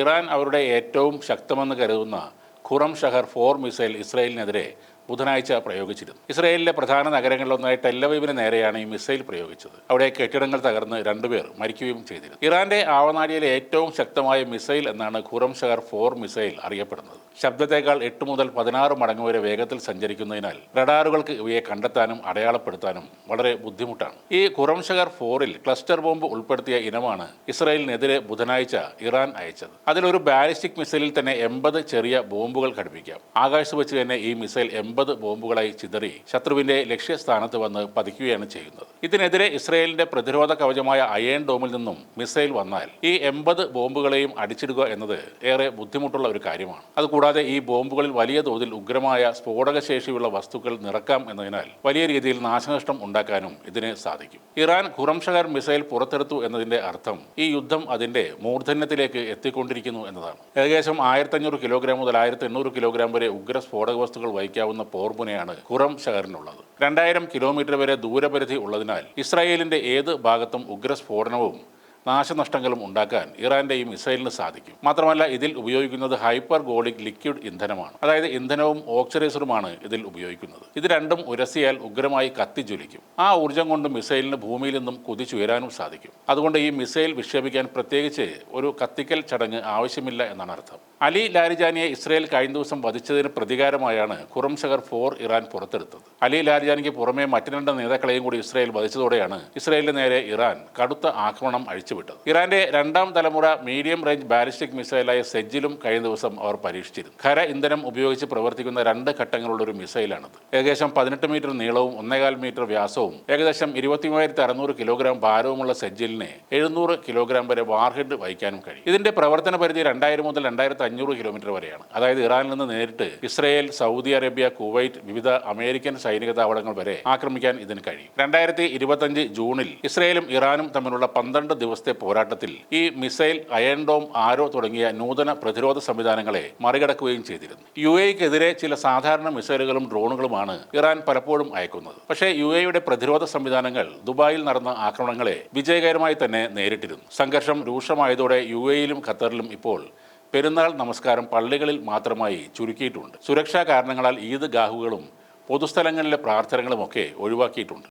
Iran അവരുടെ ഏറ്റവും ശക്തമെന്ന് കരുതുന്ന ഖുറം ഷഹർ 4 മിസൈൽ ഇസ്രായേലിനെതിരെ ബുധനാഴ്ച പ്രയോഗിച്ചിരുന്നു. ഇസ്രായേലിലെ പ്രധാന നഗരങ്ങളിലൊന്നായ ടെല്ലവീവിന് നേരെയാണ് ഈ മിസൈൽ പ്രയോഗിച്ചത്. അവിടെ കെട്ടിടങ്ങൾ തകർന്ന് 2 പേർ മരിക്കുകയും ചെയ്തിരുന്നു. ഇറാന്റെ ആവനാഴിയിലെ ഏറ്റവും ശക്തമായ മിസൈൽ എന്നാണ് ഖുറം ഷഹർ 4 മിസൈൽ അറിയപ്പെടുന്നത്. ശബ്ദത്തേക്കാൾ 8 മുതൽ 16 മടങ്ങ് വരെ വേഗത്തിൽ സഞ്ചരിക്കുന്നതിനാൽ റഡാറുകൾക്ക് ഇവയെ കണ്ടെത്താനും അടയാളപ്പെടുത്താനും വളരെ ബുദ്ധിമുട്ടാണ്. ഈ ഖുറം ഷഹർ 4-ൽ ക്ലസ്റ്റർ ബോംബ് ഉൾപ്പെടുത്തിയ ഇനമാണ് ഇസ്രായേലിനെതിരെ ബുധനാഴ്ച ഇറാൻ അയച്ചത്. അതിലൊരു ബാലിസ്റ്റിക് മിസൈലിൽ തന്നെ 80 ചെറിയ ബോംബുകൾ ഘടിപ്പിക്കാം. ആകാശത്ത് വെച്ച് തന്നെ ഈ മിസൈൽ 80 ബോംബുകളായി ചിതറി ശത്രുവിന്റെ ലക്ഷ്യസ്ഥാനത്ത് വന്ന് പതിക്കുകയാണ് ചെയ്യുന്നത്. ഇതിനെതിരെ ഇസ്രായേലിന്റെ പ്രതിരോധ കവചമായ അയേൺ ഡോമിൽ നിന്നും മിസൈൽ വന്നാൽ ഈ 80 ബോംബുകളെയും അടിച്ചിടുക എന്നത് ഏറെ ബുദ്ധിമുട്ടുള്ള ഒരു കാര്യമാണ്. അതുകൂടാതെ ഈ ബോംബുകളിൽ വലിയ തോതിൽ ഉഗ്രമായ സ്ഫോടക ശേഷിയുള്ള വസ്തുക്കൾ നിറക്കാം എന്നതിനാൽ വലിയ രീതിയിൽ നാശനഷ്ടം ഉണ്ടാക്കാനും ഇതിന് സാധിക്കും. ഇറാൻ ഖുറം ഷഹർ മിസൈൽ പുറത്തെടുത്തു എന്നതിന്റെ അർത്ഥം ഈ യുദ്ധം അതിന്റെ മൂർധന്യത്തിലേക്ക് എത്തിക്കൊണ്ടിരിക്കുന്നു എന്നതാണ്. ഏകദേശം 1500 കിലോഗ്രാം മുതൽ 1800 കിലോഗ്രാം വരെ ഉഗ്ര സ്ഫോടക വസ്തുക്കൾ വഹിക്കാവുന്ന പോർമുനയാണ് ഖുറം ഷഹറിനുള്ളത്. 2000 കിലോമീറ്റർ വരെ ദൂരപരിധി ഉള്ളതിനാൽ ഇസ്രായേലിന്റെ ഏത് ഭാഗത്തും ഉഗ്രസ്ഫോടനവും നാശനഷ്ടങ്ങളും ഉണ്ടാക്കാൻ ഇറാന്റെ ഈ മിസൈലിന് സാധിക്കും. മാത്രമല്ല, ഇതിൽ ഉപയോഗിക്കുന്നത് ഹൈപ്പർഗോളിക് ലിക്വിഡ് ഇന്ധനമാണ്. അതായത് ഇന്ധനവും ഓക്സിഡൈസറുമാണ് ഇതിൽ ഉപയോഗിക്കുന്നത്. ഇത് രണ്ടും ഉരസിയാൽ ഉഗ്രമായി കത്തിജ്വലിക്കും. ആ ഊർജ്ജം കൊണ്ട് മിസൈലിന് ഭൂമിയിൽ നിന്നും കുതിച്ചുയരാനും സാധിക്കും. അതുകൊണ്ട് ഈ മിസൈൽ വിക്ഷേപിക്കാൻ പ്രത്യേകിച്ച് ഒരു കത്തിക്കൽ ചടങ്ങ് ആവശ്യമില്ല എന്നാണ് അർത്ഥം. അലി ലാരിജാനിയെ ഇസ്രായേൽ കഴിഞ്ഞ ദിവസം വധിച്ചതിന് പ്രതികാരമായാണ് ഖുറം ഷഹർ 4 ഇറാൻ പുറത്തെടുത്തത്. അലി ലാരിജാനിക്ക് പുറമെ മറ്റ് 2 നേതാക്കളെയും കൂടി ഇസ്രായേൽ വധിച്ചതോടെയാണ് ഇസ്രായേലിന് നേരെ ഇറാൻ കടുത്ത ആക്രമണം അഴിച്ചുവിട്ടത്. ഇറാന്റെ 2ാം തലമുറ മീഡിയം റേഞ്ച് ബാലിസ്റ്റിക് മിസൈലായ സെജ്ജിലും കഴിഞ്ഞ ദിവസം അവർ പരീക്ഷിച്ചിരുന്നു. ഖര ഇന്ധനം ഉപയോഗിച്ച് പ്രവർത്തിക്കുന്ന 2 ഘട്ടങ്ങളുള്ള ഒരു മിസൈലാണിത്. ഏകദേശം 18 മീറ്റർ നീളവും 1.25 മീറ്റർ വ്യാസവും ഏകദേശം 23,600 കിലോഗ്രാം ഭാരവുമുള്ള സെജ്ജിലിനെ 700 കിലോഗ്രാം വരെ വാർഹെഡ് വഹിക്കാനും കഴിയും. ഇതിന്റെ പ്രവർത്തന പരിധി 2000 മുതൽ 2500 കിലോമീറ്റർ വരെയാണ്. അതായത് ഇറാനിൽ നിന്ന് നേരിട്ട് ഇസ്രായേൽ, സൗദി അറേബ്യ, കുവൈറ്റ്, വിവിധ അമേരിക്കൻ സൈനിക താവളങ്ങൾ വരെ ആക്രമിക്കാൻ ഇതിന് കഴിയും. 2025 ജൂണിൽ ഇസ്രായേലും ഇറാനും തമ്മിലുള്ള 12 ദിവസത്തെ പോരാട്ടത്തിൽ ഈ മിസൈൽ, അയൺ ഡോം, ആരോ തുടങ്ങിയ നൂതന പ്രതിരോധ സംവിധാനങ്ങളെ മറികടക്കുകയും ചെയ്തിരുന്നു. UAEക്കെതിരെ ചില സാധാരണ മിസൈലുകളും ഡ്രോണുകളുമാണ് ഇറാൻ പലപ്പോഴും അയക്കുന്നത്. പക്ഷേ UAEയുടെ പ്രതിരോധ സംവിധാനങ്ങൾ ദുബായിൽ നടന്ന ആക്രമണങ്ങളെ വിജയകരമായി തന്നെ നേരിട്ടിരുന്നു. സംഘർഷം രൂക്ഷമായതോടെ UAEയിലും ഖത്തറിലും ഇപ്പോൾ പെരുന്നാൾ നമസ്കാരം പള്ളികളിൽ മാത്രമായി ചുരുക്കിയിട്ടുണ്ട്. സുരക്ഷാ കാരണങ്ങളാൽ ഈദ് ഗാഹുകളും പൊതുസ്ഥലങ്ങളിലെ പ്രാർത്ഥനകളുമൊക്കെ ഒഴിവാക്കിയിട്ടുണ്ട്.